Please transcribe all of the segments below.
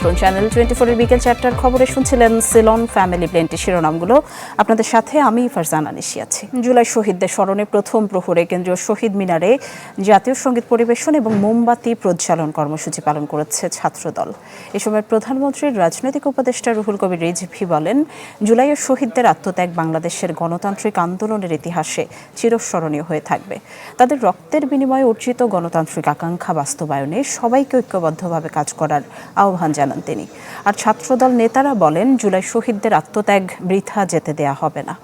দেখুন চ্যানেল 24 এর বিকেল 4টার খবরে শুনছিলেন সিলন ফ্যামিলি প্লেনটি শিরোনামগুলো। আপনাদের সাথে আমি ফারজানা নিশি আছি। জুলাই শহীদদের স্মরণে প্রথম প্রহরে কেন্দ্রীয় শহীদ মিনারে জাতীয় সঙ্গীত পরিবেশন এবং মোমবাতি প্রজ্বালন কর্মসূচি পালন করেছে ছাত্রদল। এ সময় প্রধানমন্ত্রীর রাজনৈতিক উপদেষ্টা রুহুল কবির রিজভী বলেন, জুলাইয়ের শহীদদের আত্মত্যাগ বাংলাদেশের গণতান্ত্রিক আন্দোলনের ইতিহাসে চিরস্মরণীয় হয়ে থাকবে। তাদের রক্তের বিনিময়ে অর্জিত গণতান্ত্রিক আকাঙ্ক্ষা বাস্তবায়নে সবাইকে ঐক্যবদ্ধভাবে কাজ করার আহ্বান জানান তিনি। আর ছাত্রদল নেতারা বলেন, জুলাই শহীদদের আত্মত্যাগ বৃথা যেতে দেয়া হবে না।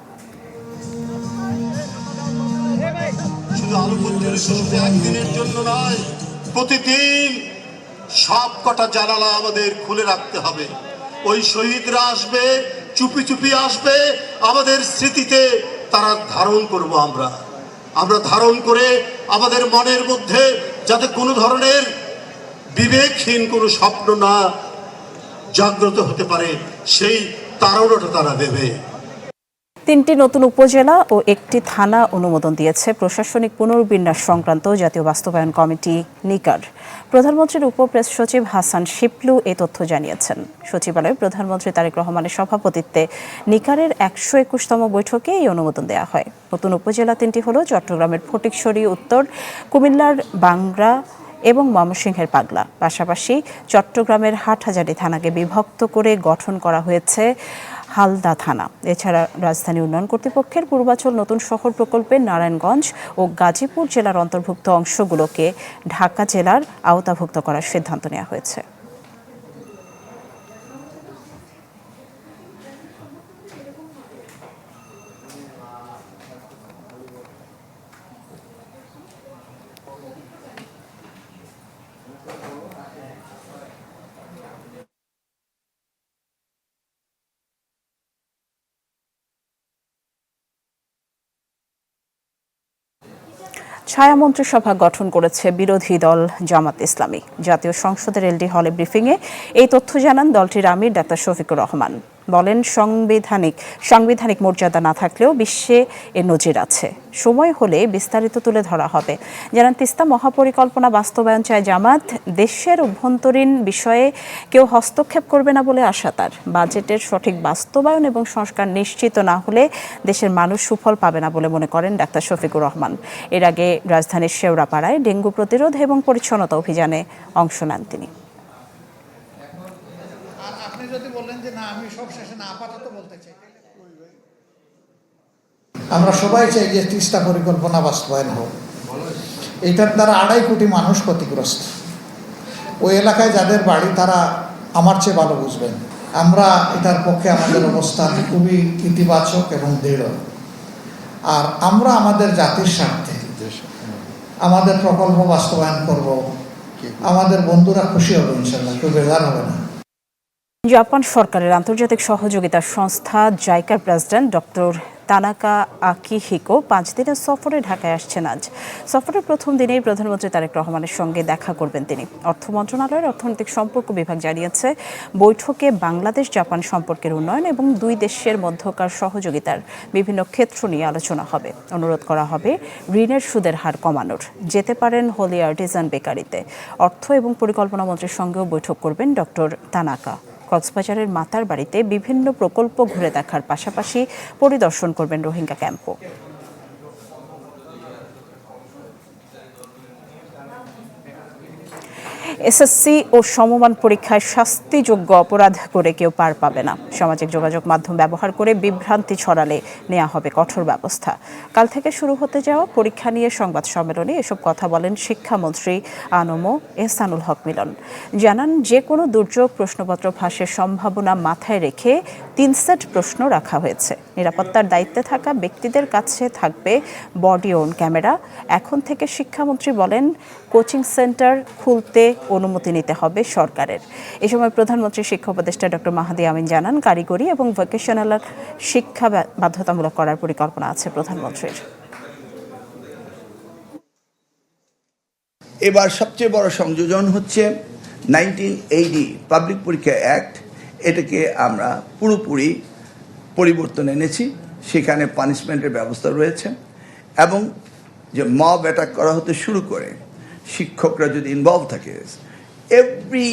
একদিনের জন্য নয়, প্রতিদিন সব কটা জানালা আমাদের খুলে রাখতে হবে। ওই শহীদরা আসবে, চুপি চুপি আসবে, আমাদের স্মৃতিতে তারা ধারণ করব। আমরা ধারণ করে আমাদের মনের মধ্যে যাতে কোনো ধরনের বিবেকহীন কোনো স্বপ্ন না জাগ্রত হতে পারে, সেই তাড়নাটা তারা দেবে। 3টি নতুন উপজেলা ও 1টি থানা অনুমোদন দিয়েছে প্রশাসনিক পুনর্বিন্যাস সংক্রান্ত জাতীয় বাস্তবায়ন কমিটি নিকার। প্রধানমন্ত্রীর উপপ্রেস সচিব হাসান শিপলু এই তথ্য জানিয়েছেন। সচিবালয়ে প্রধানমন্ত্রী তারেক রহমানের সভাপতিত্বে নিকারের 121তম বৈঠকে এই অনুমোদন দেওয়া হয়। নতুন উপজেলা 3টি হল চট্টগ্রামের ফটিকছড়ি উত্তর, কুমিল্লার বাংরা এবং ময়মনসিংহের পাগলা। পাশাপাশি চট্টগ্রামের হাটহাজারী থানাকে বিভক্ত করে গঠন করা হয়েছে হালদা থানা। এছাড়া রাজধানী উন্নয়ন কর্তৃপক্ষের পূর্বাচল নতুন শহর প্রকল্পের নারায়ণগঞ্জ ও গাজীপুর জেলার অন্তর্ভুক্ত অংশগুলোকে ঢাকা জেলার আওতাভুক্ত করার সিদ্ধান্ত নেওয়া হয়েছে। ছায়া মন্ত্রিসভা গঠন করেছে বিরোধী দল জামাত ইসলামী। জাতীয় সংসদের এলডি হলে ব্রিফিংয়ে এই তথ্য জানান দলটির আমির ডাক্তার শফিকুর রহমান। বলেন, সাংবিধানিক মর্যাদা না থাকলেও বিশ্বে এর নজির আছে, সময় হলে বিস্তারিত তুলে ধরা হবে। জানান, তিস্তা মহাপরিকল্পনা বাস্তবায়ন চায় জামাত। দেশের অভ্যন্তরীণ বিষয়ে কেউ হস্তক্ষেপ করবে না বলে আশা তার। বাজেটের সঠিক বাস্তবায়ন এবং সংস্কার নিশ্চিত না হলে দেশের মানুষ সুফল পাবে না বলে মনে করেন ডাক্তার শফিকুর রহমান। এর আগে রাজধানীর শেওড়াপাড়ায় ডেঙ্গু প্রতিরোধ এবং পরিচ্ছন্নতা অভিযানে অংশ নেন তিনি। আমরা সবাই চাই যে তিস্তা পরিকল্পনা বাস্তবায়ন হোক। এটার দ্বারা 2.5 কোটি মানুষ ক্ষতিগ্রস্ত। ওই এলাকায় যাদের বাড়ি তারা আমার চেয়ে ভালো বুঝবেন। আমরা এটার পক্ষে আমাদের অবস্থান খুবই ইতিবাচক এবং দৃঢ়। আর আমরা আমাদের জাতির স্বার্থে আমাদের প্রকল্প বাস্তবায়ন করব। আমাদের বন্ধুরা খুশি হবে, ইনশাল্লাহ, কেউ বেজার হবে না। জাপান সরকারের আন্তর্জাতিক সহযোগিতা সংস্থা জাইকার প্রেসিডেন্ট ডক্টর তানাকা আকিহিকো 5 দিনের সফরে ঢাকায় আসছেন আজ। সফরের প্রথম দিনেই প্রধানমন্ত্রী তারেক রহমানের সঙ্গে দেখা করবেন তিনি। অর্থ মন্ত্রণালয়ের অর্থনৈতিক সম্পর্ক বিভাগ জানিয়েছে, বৈঠকে বাংলাদেশ জাপান সম্পর্কের উন্নয়ন এবং দুই দেশের মধ্যকার সহযোগিতার বিভিন্ন ক্ষেত্র নিয়ে আলোচনা হবে। অনুরোধ করা হবে ঋণের সুদের হার কমানোর। যেতে পারেন হোলি আর্টিজান বেকারিতে। অর্থ এবং পরিকল্পনা মন্ত্রীর সঙ্গেও বৈঠক করবেন ডক্টর তানাকা। কক্সবাজারের মাতার বাড়িতে বিভিন্ন প্রকল্প ঘুরে দেখার পাশাপাশি পরিদর্শন করবেন রোহিঙ্গা ক্যাম্পও। এসএসসি ও সমমান পরীক্ষায় শাস্তিযোগ্য অপরাধ করে কেউ পার পাবে না। সামাজিক যোগাযোগ মাধ্যম ব্যবহার করে বিভ্রান্তি ছড়ালে নেওয়া হবে কঠোর ব্যবস্থা। কাল থেকে শুরু হতে যাওয়া পরীক্ষা নিয়ে সংবাদ সম্মেলনে এসব কথা বলেন শিক্ষামন্ত্রী আনম এহসানুল হক মিলন। জানান, যে কোনো দুর্যোগ প্রশ্নপত্র ফাঁসের সম্ভাবনা মাথায় রেখে 3 সেট প্রশ্ন রাখা হয়েছে। নিরাপত্তার দায়িত্বে থাকা ব্যক্তিদের কাছে থাকবে বডি ওন ক্যামেরা। এখন থেকে শিক্ষামন্ত্রী বলেন, কোচিং সেন্টার খুলতে অনুমতি নিতে হবে সরকারের। এ সময় প্রধানমন্ত্রী শিক্ষা উপদেষ্টা ডক্টর মাহাদি আমিন জানান, কারিগরি এবং ভোকেশনাল শিক্ষা বাধ্যতামূলক করার পরিকল্পনা আছে প্রধানমন্ত্রীর। এবার সবচেয়ে বড় সংযোজন হচ্ছে 1980 পাবলিক পরীক্ষা অ্যাক্ট। এটাকে আমরা পুরোপুরি পরিবর্তন এনেছি। সেখানে পানিশমেন্টের ব্যবস্থা রয়েছে এবং যে মব অ্যাটাক করা হতে শুরু করে শিক্ষকরা যদি ইনভলভ থাকে, এভরি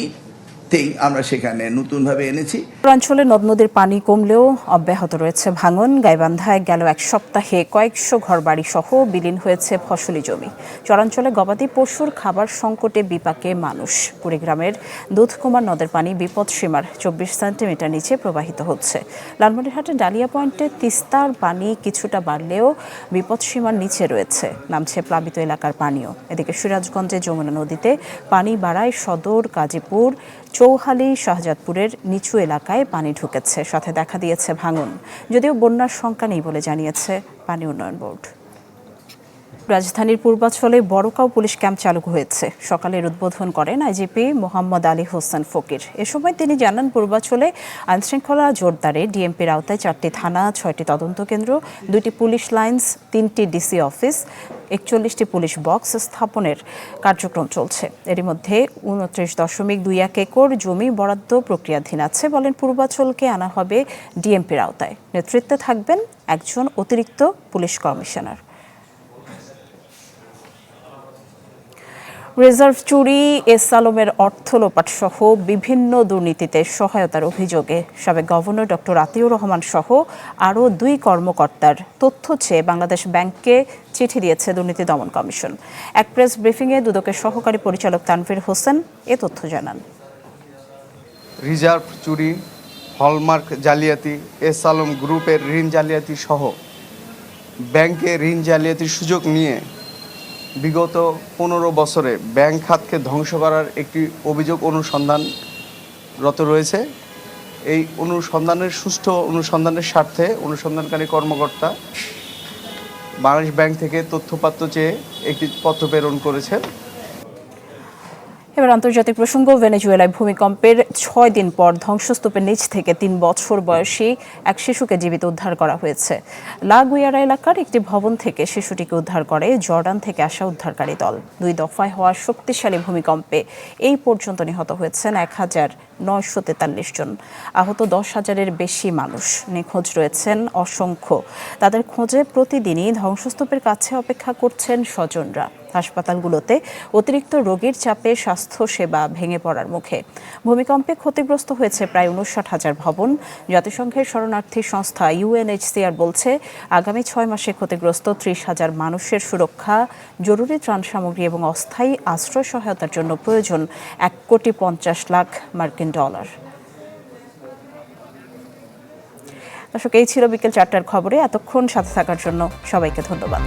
থিং আমরা সেখানে নতুনভাবে এনেছি। অঞ্চলে নদ নদীর পানি কমলেও অব্যাহত রয়েছে ভাঙন। গাইবান্ধায় গেল এক সপ্তাহে কয়েকশো ঘরবাড়ি সহ বিলীন হয়েছে ফসলি জমি। চরাঞ্চলে গবাদি পশুর খাবার সংকটে বিপাকে মানুষ। কুড়িগ্রামের দুধকুমার নদের পানি বিপদসীমার 24 সেন্টিমিটার নিচে প্রবাহিত হচ্ছে। লালমনিরহাটের ডালিয়া পয়েন্টে তিস্তার পানি কিছুটা বাড়লেও বিপদসীমার নিচে রয়েছে, নামছে প্লাবিত এলাকার পানিও। এদিকে সিরাজগঞ্জে যমুনা নদীতে পানি বাড়ায় সদর, গাজীপুর, চৌহালি, শাহজাদপুরের নিচু এলাকায় পানি ঢুকেছে, সাথে দেখা দিয়েছে ভাঙন। যদিও বন্যার শঙ্কা নেই বলে জানিয়েছে পানি উন্নয়ন বোর্ড। রাজধানীর পূর্বাঞ্চলে বড়কাও পুলিশ ক্যাম্প চালু হয়েছে। সকালের উদ্বোধন করেন আইজিপি মোহাম্মদ আলী হোসেন ফকির। এ সময় তিনি জানান, পূর্বাঞ্চলে আইনশৃঙ্খলা জোরদারে ডিএমপির আওতায় 4টি থানা, 6টি তদন্ত কেন্দ্র, 2টি পুলিশ লাইন্স, 3টি ডিসি অফিস, 41টি পুলিশ বক্স স্থাপনের কার্যক্রম চলছে। এরই মধ্যে 29.21 একর জমি বরাদ্দ প্রক্রিয়াধীন আছে। বলেন, পূর্বাঞ্চলকে আনা হবে ডিএমপির আওতায়। নেতৃত্বে থাকবেন একজন অতিরিক্ত পুলিশ কমিশনার। রিজার্ভ চুরি, এস আলমের অর্থ লোপাট সহ বিভিন্ন দুর্নীতিতে সহায়তার অভিযোগে সাবেক গভর্নর ডক্টর আতিউর রহমান সহ আরও 2 কর্মকর্তার তথ্য চেয়ে বাংলাদেশ ব্যাংককে চিঠি দিয়েছে দুর্নীতি দমন কমিশন। এক প্রেস ব্রিফিংয়ে দুদকের সহকারী পরিচালক তানভীর হোসেন এ তথ্য জানান। রিজার্ভ চুরি, হলমার্ক জালিয়াতি, এস আলম গ্রুপের ঋণ জালিয়াতি সহ ব্যাংকে ঋণ জালিয়াতির সুযোগ নিয়ে বিগত 15 বছরে ব্যাংক খাতকে ধ্বংস করার একটি অভিযোগ অনুসন্ধানরত রয়েছে। এই সুষ্ঠু অনুসন্ধানের স্বার্থে অনুসন্ধানকারী কর্মকর্তা বাংলাদেশ ব্যাংক থেকে তথ্যপাত্র চেয়ে একটি পত্র প্রেরণ করেছেন। এবার আন্তর্জাতিক প্রসঙ্গ। ভেনেজুয়েলায় ভূমিকম্পের 6 দিন পর ধ্বংসস্তূপের নিচ থেকে 3 বছর বয়সী এক শিশুকে জীবিত উদ্ধার করা হয়েছে। লা গুয়ারা এলাকার একটি ভবন থেকে শিশুটিকে উদ্ধার করে জর্ডান থেকে আসা উদ্ধারকারী দল। 2 দফায় হওয়া শক্তিশালী ভূমিকম্পে এই পর্যন্ত নিহত হয়েছেন 1943 জন। আহত 10,000-এর বেশি মানুষ। নিখোঁজ রয়েছেন অসংখ্য। তাদের খোঁজে প্রতিদিনই ধ্বংসস্তূপের কাছে অপেক্ষা করছেন স্বজনরা। হাসপাতালগুলোতে অতিরিক্ত রোগীর চাপে স্বাস্থ্যসেবা ভেঙে পড়ার মুখে। ভূমিকম্পে ক্ষতিগ্রস্ত হয়েছে প্রায় 59,000 ভবন। জাতিসংঘের শরণার্থী সংস্থা UNHCR বলছে, আগামী 6 মাসে ক্ষতিগ্রস্ত 30,000 মানুষের সুরক্ষা, জরুরি ত্রাণ সামগ্রী এবং অস্থায়ী আশ্রয় সহায়তার জন্য প্রয়োজন $1,50,00,000 দর্শক, এই ছিল বিকেল 4টার খবরে। এতক্ষণ সাথে থাকার জন্য সবাইকে ধন্যবাদ।